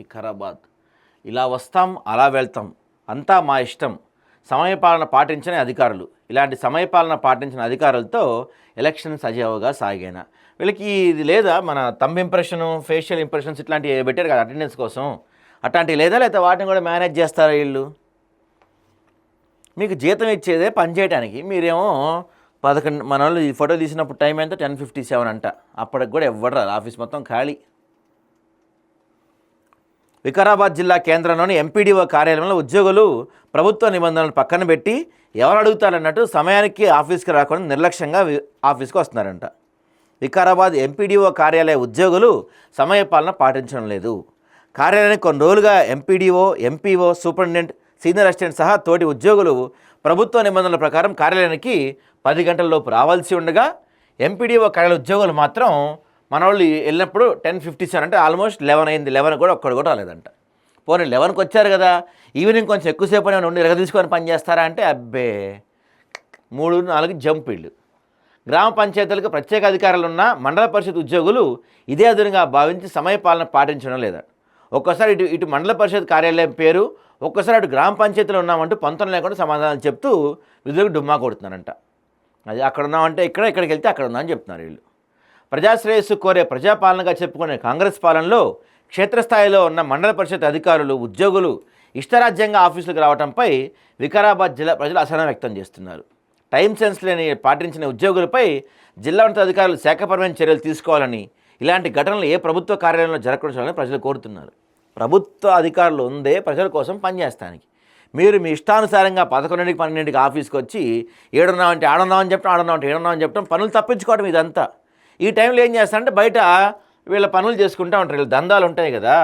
వికారాబాద్. ఇలా వస్తాం, అలా వెళ్తాం, అంతా మా ఇష్టం, సమయపాలన పాటించని అధికారులు. ఇలాంటి సమయపాలన పాటించిన అధికారులతో ఎలక్షన్ సజావుగా సాగాన. వీళ్ళకి ఇది లేదా, మన థంబ్ ఇంప్రెషను, ఫేషియల్ ఇంప్రెషన్స్ ఇట్లాంటివి పెట్టారు కదా అటెండెన్స్ కోసం, అట్లాంటివి లేదా? లేకపోతే వాటిని కూడా మేనేజ్ చేస్తారా వీళ్ళు? మీకు జీతం ఇచ్చేదే పని చేయడానికి, మీరేమో 11 మన వాళ్ళు ఈ ఫోటో తీసినప్పుడు టైం ఎంత 10:57 అంట. అప్పటికి కూడా ఎవ్వరు రాదు, ఆఫీస్ మొత్తం ఖాళీ. వికారాబాద్ జిల్లా కేంద్రంలోని ఎంపీడీఓ కార్యాలయంలో ఉద్యోగులు ప్రభుత్వ నిబంధనలు పక్కన పెట్టి ఎవరు అడుగుతారన్నట్టు సమయానికి ఆఫీస్కి రాకుండా నిర్లక్ష్యంగా ఆఫీస్కి వస్తున్నారంట. వికారాబాద్ ఎంపీడీఓ కార్యాలయ ఉద్యోగులు సమయపాలన పాటించడం లేదు. కార్యాలయానికి కొన్ని రోజులుగా MPDO, MPO, superintendent, senior assistant సహా తోటి ఉద్యోగులు ప్రభుత్వ నిబంధనల ప్రకారం కార్యాలయానికి 10 గంటల లోపు రావాల్సి ఉండగా, ఎంపీడీఓ కార్యాలయ ఉద్యోగులు మాత్రం మన వాళ్ళు వెళ్ళినప్పుడు 10:57 అంటే ఆల్మోస్ట్ 11 అయింది. 11 కూడా ఒక్కడు కూడా రాలేదంట. పోనీ 11కి వచ్చారు కదా, ఈవినింగ్ కొంచెం ఎక్కువసేపు అయినా ఉండి తీసుకొని పని చేస్తారా అంటే అబ్బే 3-4 జంప్ ఇళ్ళు. గ్రామ పంచాయతీలకు ప్రత్యేక అధికారులు ఉన్న మండల పరిషత్ ఉద్యోగులు ఇదే అదునుగా భావించి సమయపాలన పాటించడం లేదా. ఒక్కోసారి ఇటు మండల పరిషత్ కార్యాలయం పేరు, ఒక్కోసారి అటు గ్రామ పంచాయతీలో ఉన్నామంటూ పొంతన లేకుండా సమాధానాలు చెప్తూ విధులకు డుమ్మా కొడుతున్నారంట. అది అక్కడ ఉన్నామంటే ఇక్కడికి వెళ్తే అక్కడ ఉన్నామని చెప్తున్నారు వీళ్ళు. ప్రజాశ్రేయస్సు కోరే ప్రజాపాలనగా చెప్పుకునే కాంగ్రెస్ పాలనలో క్షేత్రస్థాయిలో ఉన్న మండల పరిషత్ అధికారులు, ఉద్యోగులు ఇష్టరాజ్యంగా ఆఫీసులకు రావడంపై వికారాబాద్ జిల్లా ప్రజలు అసహనం వ్యక్తం చేస్తున్నారు. టైం సెన్స్ లేని పాటించిన ఉద్యోగులపై జిల్లా ఉన్నత అధికారులు శాఖపరమైన చర్యలు తీసుకోవాలని, ఇలాంటి ఘటనలు ఏ ప్రభుత్వ కార్యాలయంలో జరగకూడదని ప్రజలు కోరుతున్నారు. ప్రభుత్వ అధికారులు ఉందే ప్రజల కోసం పనిచేస్తానికి. మీరు మీ ఇష్టానుసారంగా 11కి 12కి ఆఫీస్కి వచ్చి ఏడున్నామంటే ఆడున్నామని చెప్పడం, ఆడున్నామంటే ఏడున్నామని చెప్పడం, పనులు తప్పించుకోవడం ఇదంతా. ఈ టైంలో ఏం చేస్తారంటే బయట వీళ్ళ పనులు చేసుకుంటూ ఉంటారు. వీళ్ళ దందాలు ఉంటాయి కదా.